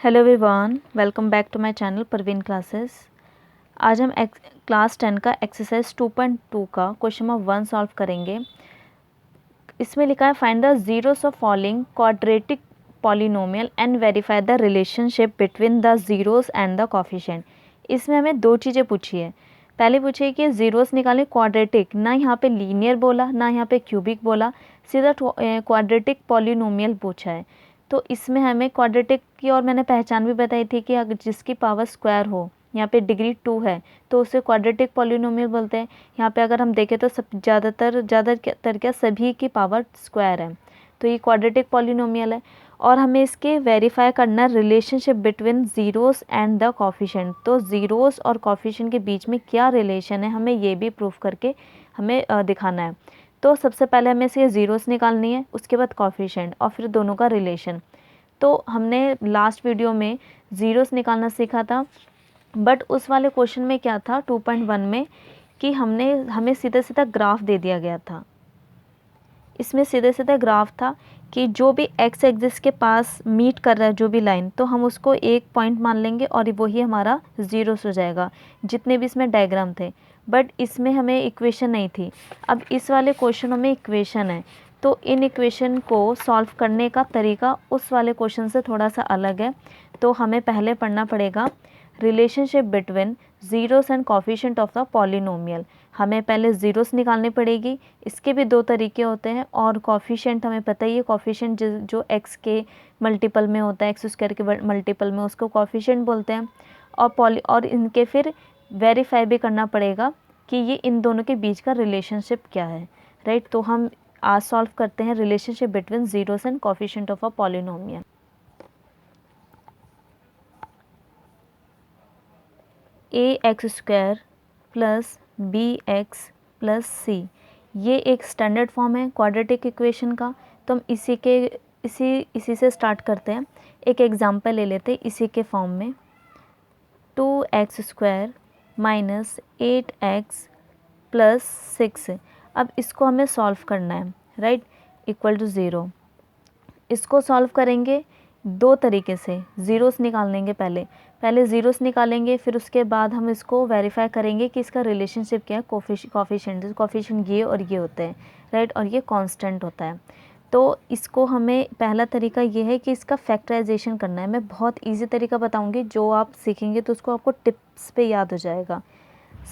Hello everyone, welcome back to my channel Parveen classes. आज हम class 10 का एक्सरसाइज 2.2 का क्वेश्चन नंबर 1 सॉल्व करेंगे। इसमें लिखा है find the zeros of following quadratic polynomial and verify the relationship between the zeros and the coefficient. इसमें हमें दो चीज़ें पूछी है। पहले पूछी है कि जीरोस निकालें क्वाड्रेटिक, ना यहाँ पे लीनियर बोला ना यहाँ पे क्यूबिक बोला, सीधा क्वाड्रेटिक पॉलिनोमियल पूछा है। तो इसमें हमें क्वाड्रेटिक की और मैंने पहचान भी बताई थी कि अगर जिसकी पावर स्क्वायर हो, यहाँ पे डिग्री 2 है तो उसे क्वाड्रेटिक पॉलिनोमियल बोलते हैं। यहाँ पे अगर हम देखें तो सब ज़्यादातर क्या सभी की पावर स्क्वायर है, तो ये क्वाड्रेटिक पॉलिनोमियल है। और हमें इसके वेरीफाई करना relationship between zeros and the coefficient. तो ज़ीरोस और कोफिशिएंट के बीच में क्या रिलेशन है, हमें ये भी प्रूफ करके हमें दिखाना है। तो सबसे पहले हमें इसके ज़ीरोस निकालनी है, उसके बाद कोफिशिएंट और फिर दोनों का रिलेशन। तो हमने लास्ट वीडियो में ज़ीरोस निकालना सीखा था, बट उस वाले क्वेश्चन में क्या था 2.1 में कि हमें सीधा सीधा ग्राफ दे दिया गया था। इसमें सीधे सीधा ग्राफ था कि जो भी एक्स एक्सिस के पास मीट कर रहा है जो भी लाइन, तो हम उसको एक पॉइंट मान लेंगे और वही हमारा ज़ीरोस हो जाएगा, जितने भी इसमें डायग्राम थे। बट इसमें हमें इक्वेशन नहीं थी। अब इस वाले क्वेश्चन में इक्वेशन है, तो इन इक्वेशन को सॉल्व करने का तरीका उस वाले क्वेश्चन से थोड़ा सा अलग है। तो हमें पहले पढ़ना पड़ेगा relationship between zeros and coefficient of the polynomial. हमें पहले ज़ीरोस निकालनी पड़ेगी। इसके भी दो तरीके होते हैं, और कोफिशिएंट हमें पता ही है, कोफिशिएंट जो एक्स के मल्टीपल में होता है, एक्स स्क्वायर के मल्टीपल में, उसको कोफिशिएंट बोलते हैं। और इनके फिर वेरीफाई भी करना पड़ेगा कि ये इन दोनों के बीच का रिलेशनशिप क्या है, राइट। तो हम आज सॉल्व करते हैं relationship between zeros and coefficient of a polynomial. A x square plus b x plus c, ये एक स्टैंडर्ड फॉर्म है क्वाड्रेटिक इक्वेशन का। तो हम इसी से स्टार्ट करते हैं। एक एग्जांपल ले लेते हैं इसी के फॉर्म में। 2x square minus 8x plus 6। अब इसको हमें सॉल्व करना है, राइट, इक्वल टू 0। इसको सॉल्व करेंगे दो तरीके से। ज़ीरोस निकाल लेंगे, पहले ज़ीरोस निकालेंगे, फिर उसके बाद हम इसको वेरीफाई करेंगे कि इसका रिलेशनशिप क्या है कोफिशिएंट ये और ये होते हैं, राइट, और ये कांस्टेंट होता है। तो इसको हमें पहला तरीका ये है कि इसका फैक्टराइजेशन करना है। मैं बहुत ईजी तरीका बताऊँगी, जो आप सीखेंगे तो उसको आपको टिप्स पे याद हो जाएगा।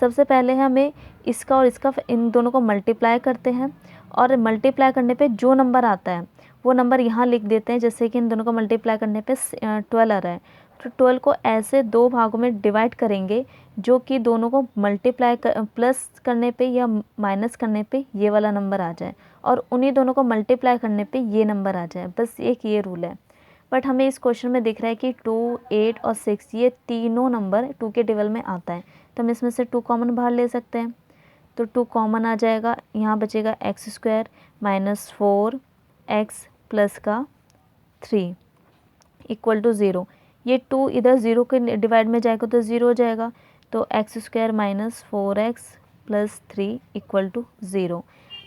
सबसे पहले हमें इसका और इसका इन दोनों को मल्टीप्लाई करते हैं, और मल्टीप्लाई करने पे जो नंबर आता है वो नंबर यहाँ लिख देते हैं। जैसे कि इन दोनों को मल्टीप्लाई करने पे 12 आ रहा है, तो 12 को ऐसे दो भागों में डिवाइड करेंगे जो कि दोनों को मल्टीप्लाई प्लस करने पे या माइनस करने पे ये वाला नंबर आ जाए, और उन्हीं दोनों को मल्टीप्लाई करने पे ये नंबर आ जाए। बस एक ये रूल है। बट हमें इस क्वेश्चन में दिख रहा है कि 2, 8 और 6 ये तीनों नंबर 2 के टेबल में आता है, तो हम इसमें से 2 कॉमन बाहर ले सकते हैं। तो 2 कॉमन आ जाएगा, यहाँ बचेगा x square minus 4x plus का 3 इक्वल टू 0। ये 2 इधर 0 के डिवाइड में जाएगा तो 0 हो जाएगा। तो x square minus 4x plus 3 equal to 0।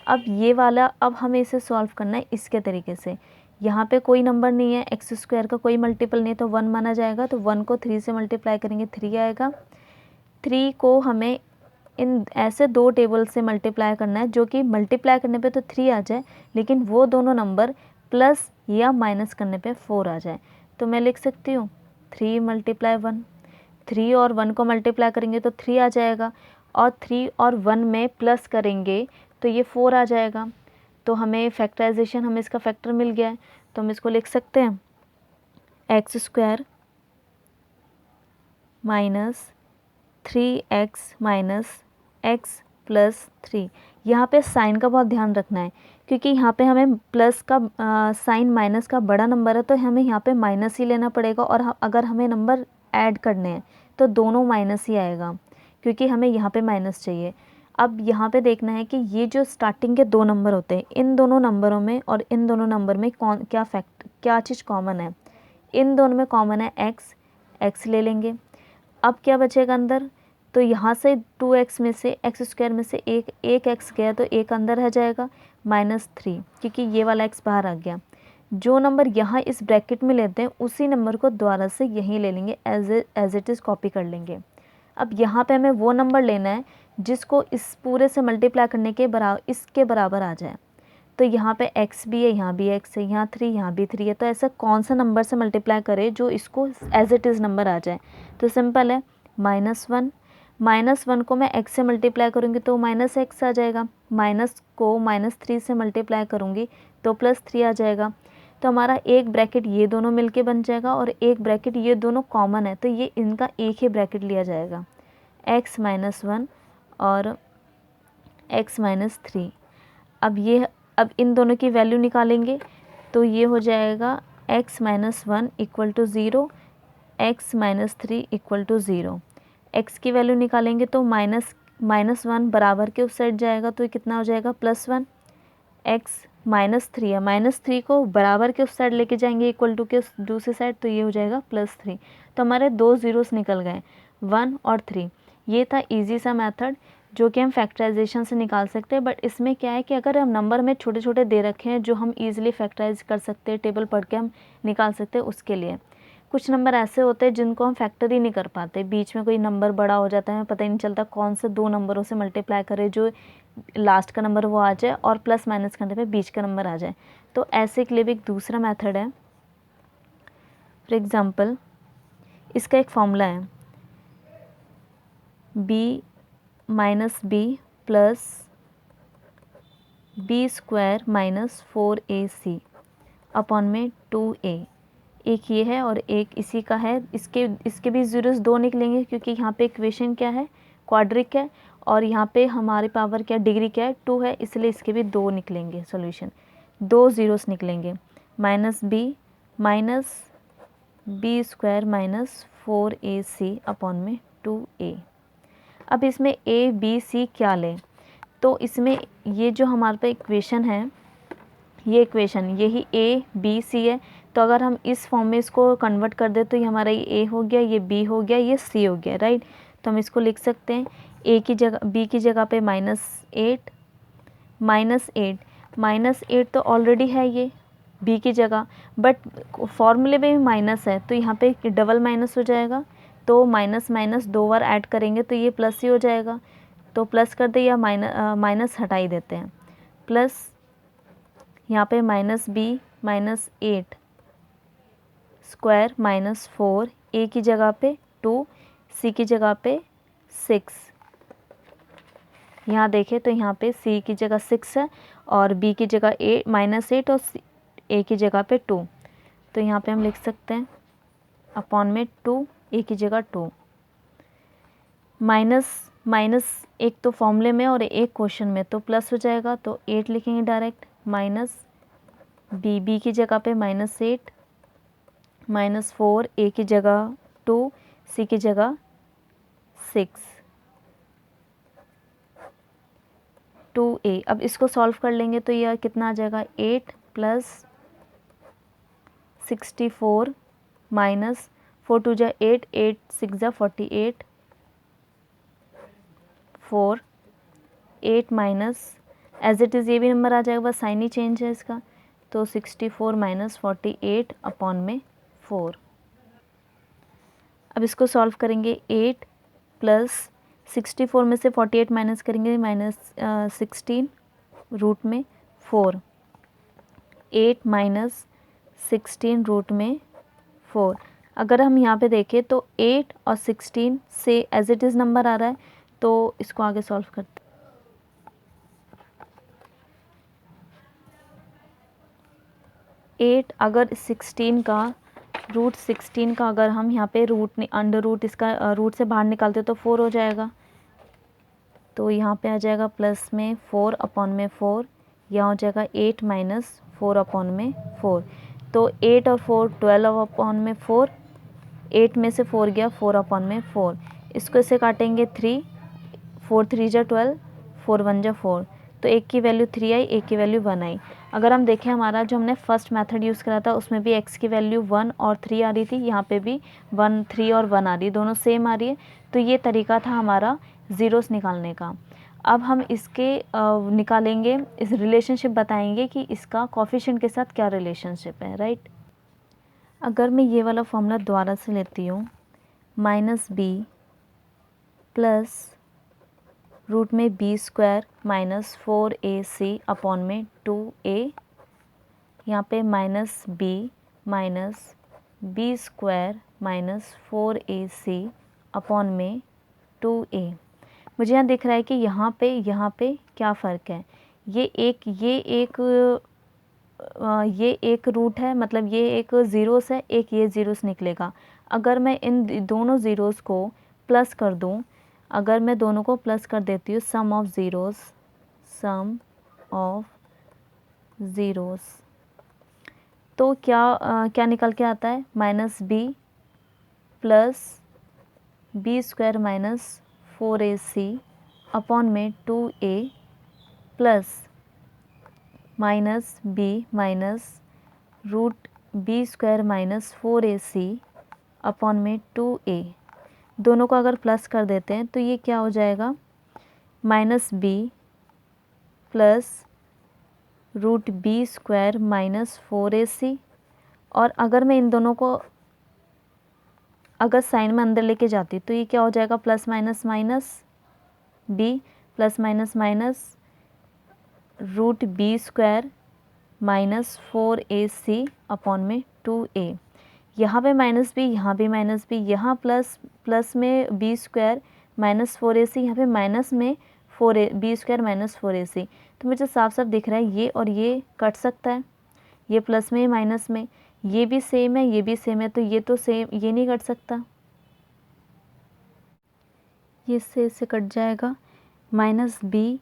अब ये वाला, अब हमें इसे सॉल्व करना है इसके तरीके से। यहाँ पे कोई नंबर नहीं है, एक्स स्क्वायर का कोई मल्टीपल नहीं है, तो 1 माना जाएगा। तो 1 को 3 से मल्टीप्लाई करेंगे 3 आएगा। 3 को हमें इन ऐसे दो टेबल से मल्टीप्लाई करना है जो कि मल्टीप्लाई करने पे तो 3 आ जाए, लेकिन वो दोनों नंबर प्लस या माइनस करने पे 4 आ जाए। तो मैं लिख सकती हूँ 3 मल्टीप्लाई 1। 3 और 1 को मल्टीप्लाई करेंगे तो 3 आ जाएगा, और 3 और 1 में प्लस करेंगे तो ये 4 आ जाएगा। तो हमें फैक्टराइजेशन, हमें इसका फैक्टर मिल गया है। तो हम इसको लिख सकते हैं x square minus 3x minus x plus 3। यहाँ पे साइन का बहुत ध्यान रखना है, क्योंकि यहाँ पे हमें प्लस का साइन माइनस का बड़ा नंबर है, तो हमें यहाँ पे माइनस ही लेना पड़ेगा। और अगर हमें नंबर ऐड करने हैं तो दोनों माइनस ही आएगा, क्योंकि हमें यहाँ पे माइनस चाहिए। अब यहाँ पे देखना है कि ये जो स्टार्टिंग के दो नंबर होते हैं, इन दोनों नंबरों में और इन दोनों नंबर में क्या चीज़ कॉमन है। इन दोनों में कॉमन है एक्स ले लेंगे। अब क्या बचेगा अंदर, तो यहाँ से 2x में से एक्स स्क्वायर में से एक x गया, तो एक अंदर रह जाएगा माइनस 3, क्योंकि ये वाला x बाहर आ गया। जो नंबर यहाँ इस ब्रैकेट में लेते हैं उसी नंबर को दोबारा से यहीं ले लेंगे, एज इट इज़ कॉपी कर लेंगे। अब यहाँ पे हमें वो नंबर लेना है जिसको इस पूरे से मल्टीप्लाई करने के इसके बराबर आ जाए। तो यहाँ पे x भी है, यहाँ भी x है, यहाँ 3, यहाँ भी 3 है। तो ऐसा कौन सा नंबर से मल्टीप्लाई करे जो इसको एज इट इज़ नंबर आ जाए। तो सिंपल है, -1, -1 को मैं x से मल्टीप्लाई करूँगी तो -x आ जाएगा, माइनस को -3 से मल्टीप्लाई करूँगी तो +3 आ जाएगा। तो हमारा एक ब्रैकेट ये दोनों मिलके बन जाएगा और एक ब्रैकेट ये दोनों कॉमन है, तो ये इनका एक ही ब्रैकेट लिया जाएगा, x - 1 और x - 3। अब इन दोनों की वैल्यू निकालेंगे तो ये हो जाएगा x - 1 = 0, x - 3 = 0। x की वैल्यू निकालेंगे तो -1 बराबर के उस साइड जाएगा तो ये कितना हो जाएगा, +1। x -3 है, -3 को बराबर के उस साइड लेके जाएंगे इक्वल टू के उस दूसरी साइड, तो ये हो जाएगा +3। तो हमारे 2 ज़ीरोस निकल गए, 1 और 3। ये था इजी सा मेथड जो कि हम फैक्टराइजेशन से निकाल सकते हैं। बट इसमें क्या है कि अगर हम नंबर में छोटे छोटे दे रखे हैं जो हम ईजिली फैक्टराइज कर सकते हैं, टेबल पढ़ के हम निकाल सकते हैं, उसके लिए कुछ नंबर ऐसे होते हैं जिनको हम फैक्टर ही नहीं कर पाते, बीच में कोई नंबर बड़ा हो जाता है, पता ही नहीं चलता कौन से दो नंबरों से मल्टीप्लाई करें जो लास्ट का नंबर वो आ जाए और प्लस माइनस करने पे बीच का नंबर आ जाए। तो ऐसे के लिए भी एक दूसरा मेथड है। फॉर एग्ज़ाम्पल इसका एक फॉर्मूला है, b - b plus b² - 4ac upon में 2a। एक ये है और एक इसी का है, इसके भी ज़ीरोस 2 निकलेंगे क्योंकि यहाँ पे इक्वेशन क्या है, क्वाड्रिक है, और यहाँ पे हमारी पावर क्या, डिग्री क्या है, 2 है, इसलिए इसके भी 2 निकलेंगे सॉल्यूशन, 2 ज़ीरोस निकलेंगे, -b - b² - 4ac अपॉन में 2a। अब इसमें a b c क्या लें, तो इसमें ये जो हमारे पे इक्वेशन है, ये इक्वेशन यही a b c है, तो अगर हम इस फॉर्म में इसको कन्वर्ट कर दे तो ये हमारा ये a हो गया, ये b हो गया, ये c हो गया, राइट। तो हम इसको लिख सकते हैं a की जगह, b की जगह पे -8 -8 तो ऑलरेडी है ये b की जगह, बट फॉर्मूले में भी माइनस है तो यहाँ पे डबल माइनस हो जाएगा, तो माइनस माइनस 2 बार ऐड करेंगे तो ये प्लस ही हो जाएगा, तो प्लस कर दे या माइनस हटा ही देते हैं, प्लस यहाँ पे -b - 8 स्क्वायर -4, a की जगह पे 2, c की जगह पे 6। यहाँ देखें तो यहाँ पे c की जगह 6 है और b की जगह -8 और a की जगह पे 2, तो यहाँ पे हम लिख सकते हैं अपॉन में 2, a की जगह 2, माइनस एक तो फॉर्मूले में और एक क्वेश्चन में, तो प्लस हो जाएगा, तो 8 लिखेंगे डायरेक्ट, माइनस b की जगह पे -8 -4, a की जगह 2, c की जगह 6, 2a। अब इसको सॉल्व कर लेंगे तो यह कितना आ जाएगा, 8 + 64 -4 2 जा 8, 8 6 जा 48, 4 8 माइनस एज इट इज़ ये भी नंबर आ जाएगा, बस साइन ही चेंज है इसका, तो 64 - 48 अपॉन में 4। अब इसको सॉल्व करेंगे, 8 + 64 में से 48 माइनस करेंगे, -16 रूट में 4, 8 - 16 रूट में 4। अगर हम यहाँ पे देखें तो 8 और 16 से एज इट इज़ नंबर आ रहा है, तो इसको आगे सॉल्व करते हैं। 8 अगर 16 का रूट 16 का अगर हम यहाँ पे अंडर रूट इसका रूट से बाहर निकालते तो 4 हो जाएगा, तो यहाँ पे आ जाएगा प्लस में 4 अपॉन में 4, यहाँ हो जाएगा 8 - 4 अपॉन में 4, तो 8 और 4 12 अपॉन में 4, 8 में से 4 गया 4 अपॉन में 4, इसको इसे काटेंगे 3, 4 3 जा 12, 4 1 जा 4, तो एक की वैल्यू 3 आई, एक की वैल्यू 1 आई। अगर हम देखें हमारा जो हमने फर्स्ट मेथड यूज़ करा था उसमें भी x की वैल्यू 1 और 3 आ रही थी, यहाँ पे भी 1 3 और 1 आ रही है, दोनों सेम आ रही है, तो ये तरीका था हमारा ज़ीरोस निकालने का। अब हम इसके निकालेंगे, इस रिलेशनशिप बताएंगे कि इसका कोफिशिएंट के साथ क्या रिलेशनशिप है, राइट। अगर मैं ये वाला फॉर्मूला दोबारा से लेती हूँ, -b प्लस रूट में b square minus 4ac upon में 2a, यहाँ पे -b minus b square minus 4ac upon में 2a। मुझे यहाँ दिख रहा है कि यहाँ पे क्या फ़र्क है, ये एक रूट है, मतलब ये एक ज़ीरोस है, एक ये ज़ीरोस निकलेगा। अगर मैं इन दोनों ज़ीरोस को प्लस कर दूँ, अगर मैं दोनों को प्लस कर देती हूँ, सम ऑफ ज़ीरोस, तो क्या निकल के आता है, -b plus b square minus 4ac upon में 2a plus -b minus root b square minus 4ac upon में 2a। दोनों को अगर प्लस कर देते हैं तो ये क्या हो जाएगा, -b plus root b square minus 4ac। और अगर मैं इन दोनों को अगर साइन में अंदर लेके जाती तो ये क्या हो जाएगा, plus minus minus b plus minus minus root b square minus 4ac upon में 2a। यहाँ पे -b, यहाँ भी -b, यहाँ प्लस में b स्क्वायर माइनस 4ac, यहाँ पे माइनस में b स्क्वायर माइनस 4ac। तो मुझे साफ साफ दिख रहा है ये और ये कट सकता है, ये प्लस में माइनस में, ये भी सेम है, ये भी सेम है, तो ये नहीं कट सकता, ये इससे कट जाएगा। -b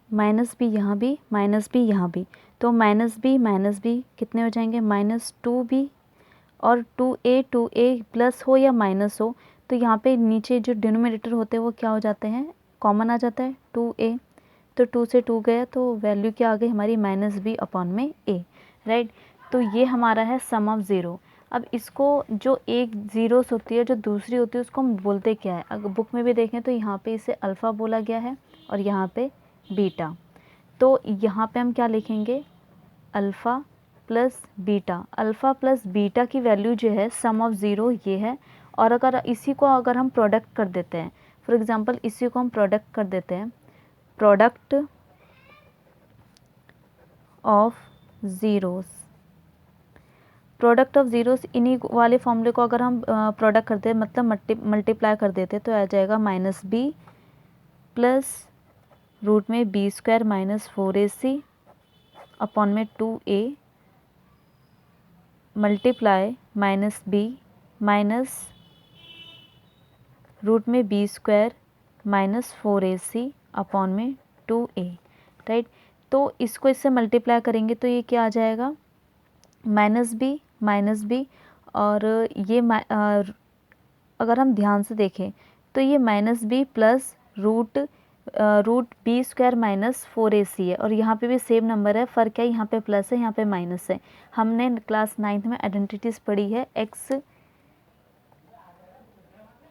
यहाँ भी, -b यहाँ भी, तो -b कितने हो जाएंगे, -2b। और 2a प्लस हो या माइनस हो तो यहाँ पे नीचे जो डिनोमिनेटर होते हैं वो क्या हो जाते हैं, कॉमन आ जाता है 2a। तो 2 से 2 गया तो वैल्यू क्या आ गई हमारी, -b अपॉन में a, राइट। तो ये हमारा है सम ऑफ ज़ीरो। अब इसको जो एक ज़ीरोस होती है, जो दूसरी होती है, उसको हम बोलते क्या है, अगर बुक में भी देखें तो यहाँ पे इसे अल्फ़ा बोला गया है और यहाँ पे बीटा। तो यहाँ पे हम क्या लिखेंगे, अल्फ़ा प्लस बीटा की वैल्यू जो है सम ऑफ ज़ीरो ये है। और अगर इसी को अगर हम प्रोडक्ट कर देते हैं, फॉर एग्ज़ाम्पल इसी को हम प्रोडक्ट कर देते हैं, प्रोडक्ट ऑफ ज़ीरोस, इन्हीं वाले फॉर्मूले को अगर हम प्रोडक्ट करते हैं, मतलब मल्टीप्लाई कर देते तो आ जाएगा -b प्लस रूट में b square minus 4ac upon में 2a multiply -b minus root में b square minus 4ac upon में 2a, राइट। तो इसको इससे मल्टीप्लाई करेंगे तो ये क्या आ जाएगा, -b और ये अगर हम ध्यान से देखें तो ये -b plus root b square minus 4ac है, और यहाँ पे भी सेम नंबर है, फ़र्क है यहाँ पे प्लस है यहाँ पे माइनस है। हमने क्लास 9th में आइडेंटिटीज़ पढ़ी है, x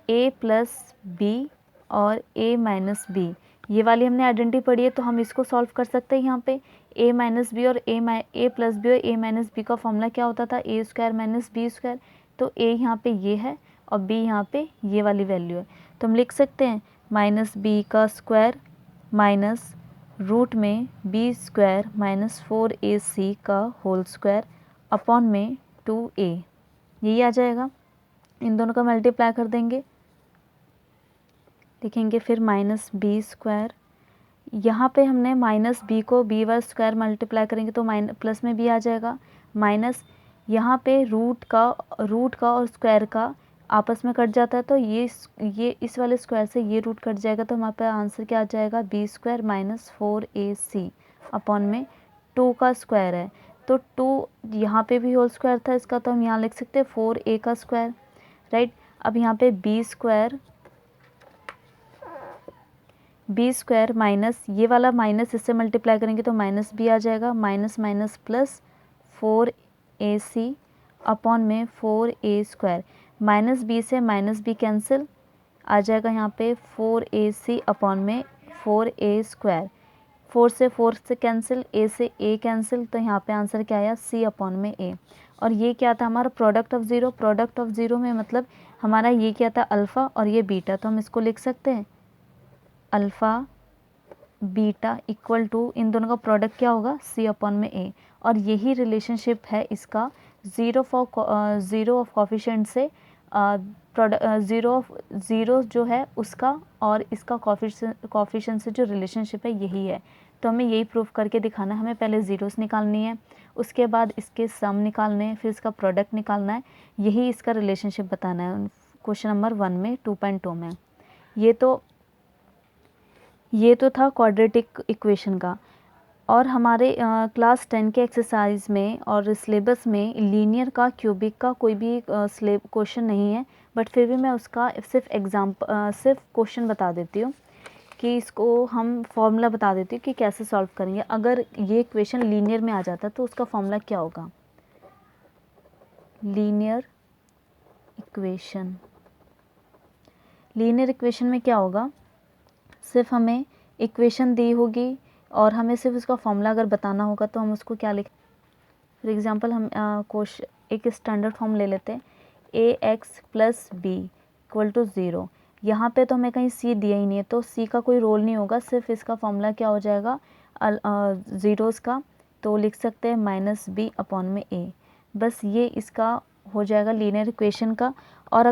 a प्लस b और a माइनस b, ये वाली हमने आइडेंटिटी पढ़ी है। तो हम इसको सॉल्व कर सकते हैं। यहाँ पे a माइनस बी और a प्लस बी और a माइनस बी का फॉर्मूला क्या होता था, a square minus B square. तो a यहाँ पे ये है और b यहाँ पे ये वाली वैल्यू है, तो हम लिख सकते हैं -b का स्क्वायर माइनस रूट में b स्क्वायर माइनस 4ac का होल स्क्वायर अपॉन में 2a, यही आ जाएगा। इन दोनों का मल्टीप्लाई कर देंगे, लिखेंगे फिर -b स्क्वायर, यहाँ पे हमने -b को b बार स्क्वायर मल्टीप्लाई करेंगे तो प्लस में b आ जाएगा, माइनस यहाँ पे रूट का और स्क्वायर का आपस में कट जाता है, तो ये इस वाले स्क्वायर से ये रूट कट जाएगा, तो हमारे पास आंसर क्या आ जाएगा, b square minus 4ac upon में 2 का स्क्वायर है। तो 2 यहाँ पे भी होल स्क्वायर था इसका, तो हम यहाँ लिख सकते हैं 4a का स्क्वायर, राइट। अब यहाँ पे b स्क्वायर माइनस ये वाला माइनस इससे मल्टीप्लाई करेंगे तो माइनस b आ जाएगा, minus minus plus 4ac upon में 4a स्क्वायर, माइनस b से माइनस b कैंसिल आ जाएगा, यहाँ पे 4ac अपॉन में 4a स्क्वायर, 4 से कैंसिल, a से a कैंसिल, तो यहाँ पे आंसर क्या आया C/a। और ये क्या था हमारा प्रोडक्ट ऑफ ज़ीरो में मतलब हमारा ये क्या था अल्फ़ा और ये बीटा, तो हम इसको लिख सकते हैं अल्फ़ा बीटा इक्वल टू इन दोनों का प्रोडक्ट क्या होगा C/a। और यही रिलेशनशिप है इसका ज़ीरो ऑफ कॉफिशेंट से ज़ीरो जो है उसका और इसका कॉफिशेंट से जो रिलेशनशिप है यही है। तो हमें यही प्रूफ करके दिखाना है। हमें पहले ज़ीरोस निकालनी है, उसके बाद इसके सम निकालने हैं, फिर इसका प्रोडक्ट निकालना है। यही इसका रिलेशनशिप बताना है क्वेश्चन नंबर 1 में 2.2 में। ये तो था क्वाड्रेटिक इक्वेशन का। और हमारे क्लास 10 के एक्सरसाइज में और सिलेबस में लीनियर का क्यूबिक का कोई भी क्वेश्चन नहीं है, बट फिर भी मैं उसका सिर्फ क्वेश्चन बता देती हूँ कि इसको हम फॉर्मूला बता देती हूँ कि कैसे सॉल्व करेंगे। अगर ये इक्वेशन लीनियर में आ जाता तो उसका फॉर्मूला क्या होगा। लीनियर इक्वेशन में क्या होगा, सिर्फ हमें इक्वेशन दी होगी और हमें सिर्फ उसका फॉर्मूला अगर बताना होगा तो हम उसको क्या लिख, फॉर एग्जांपल हम एक स्टैंडर्ड फॉर्म ले लेते हैं ax + b = 0। यहाँ पे तो हमें कहीं c दिया ही नहीं है तो c का कोई रोल नहीं होगा, सिर्फ इसका फॉर्मूला क्या हो जाएगा ज़ीरोज़ का, तो लिख सकते हैं -b/a। बस ये इसका हो जाएगा लीनियर इक्वेशन का। और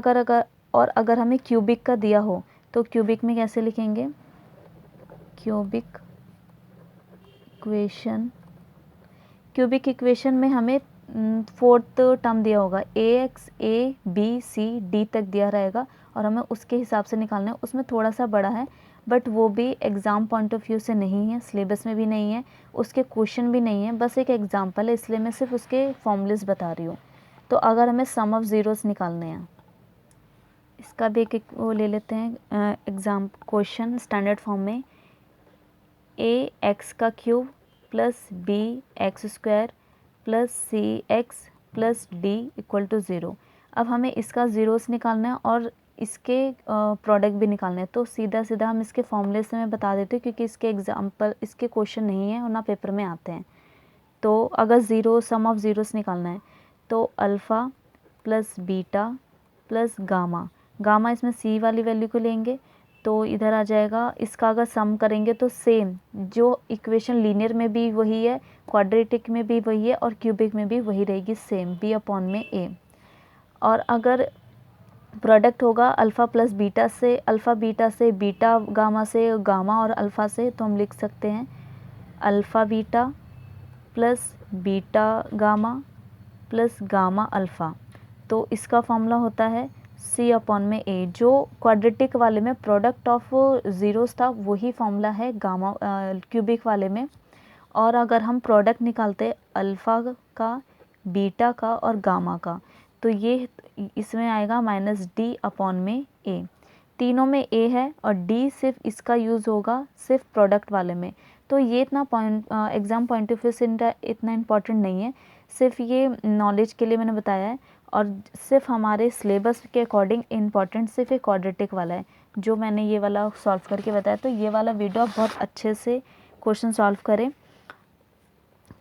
अगर हमें क्यूबिक का दिया हो तो क्यूबिक में कैसे लिखेंगे, क्यूबिक इक्वेशन में हमें फोर्थ टर्म दिया होगा ax a b c d तक दिया रहेगा और हमें उसके हिसाब से निकालना है। उसमें थोड़ा सा बड़ा है बट वो भी एग्ज़ाम पॉइंट ऑफ व्यू से नहीं है, सिलेबस में भी नहीं है, उसके क्वेश्चन भी नहीं है, बस एक एग्जांपल है, इसलिए मैं सिर्फ उसके फॉर्मूलेस बता रही हूँ। तो अगर हमें सम ऑफ ज़ीरोस निकालने हैं, इसका भी एक वो ले लेते हैं एग्ज़ाम क्वेश्चन स्टैंडर्ड फॉर्म में ax³ + bx² + cx + d = 0। अब हमें इसका ज़ीरोस निकालना है और इसके प्रोडक्ट भी निकालना है। तो सीधा हम इसके फॉर्मूले से मैं बता देती हूँ क्योंकि इसके क्वेश्चन नहीं है और ना पेपर में आते हैं। तो अगर सम ऑफ ज़ीरोस निकालना है तो अल्फ़ा + बीटा + गामा इसमें c वाली वैल्यू को लेंगे तो इधर आ जाएगा। इसका अगर सम करेंगे तो सेम जो इक्वेशन लीनियर में भी वही है, क्वाड्रेटिक में भी वही है और क्यूबिक में भी वही रहेगी सेम b/a। और अगर प्रोडक्ट होगा अल्फ़ा बीटा से बीटा गामा से गामा और अल्फ़ा से, तो हम लिख सकते हैं alpha beta + beta gamma + gamma alpha. तो इसका फॉर्मूला होता है c/a। जो क्वाड्रेटिक वाले में प्रोडक्ट ऑफ ज़ीरोस था वही फॉर्मूला है क्यूबिक वाले में। और अगर हम प्रोडक्ट निकालते हैं अल्फ़ा का, बीटा का और गामा का, तो ये इसमें आएगा -d/a। तीनों में a है और d सिर्फ इसका यूज़ होगा सिर्फ प्रोडक्ट वाले में। तो ये इतना एग्ज़ाम पॉइंट ऑफ व्यू से इतना इम्पॉर्टेंट नहीं है, सिर्फ ये नॉलेज के लिए मैंने बताया है। और सिर्फ हमारे सिलेबस के अकॉर्डिंग इम्पॉर्टेंट सिर्फ एक क्वाड्रेटिक वाला है जो मैंने ये वाला सॉल्व करके बताया। तो ये वाला वीडियो आप बहुत अच्छे से क्वेश्चन सॉल्व करें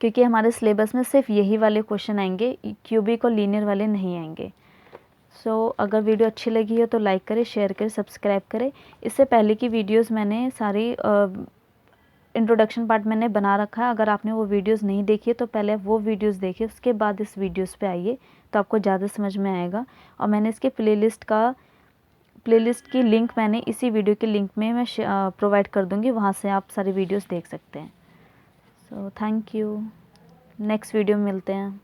क्योंकि हमारे सिलेबस में सिर्फ यही वाले क्वेश्चन आएंगे, क्यूबिक और लीनियर वाले नहीं आएंगे। सो अगर वीडियो अच्छी लगी हो तो लाइक करें, शेयर करें, सब्सक्राइब करें। इससे पहले की वीडियोस मैंने सारी इंट्रोडक्शन पार्ट मैंने बना रखा है, अगर आपने वो वीडियोस नहीं देखी है तो पहले वो वीडियोस देखिए, उसके बाद इस वीडियोस पे आइए तो आपको ज़्यादा समझ में आएगा। और मैंने इसके प्लेलिस्ट की लिंक मैंने इसी वीडियो के लिंक में मैं प्रोवाइड कर दूँगी, वहाँ से आप सारी वीडियोस देख सकते हैं। So thank you, next video में मिलते हैं।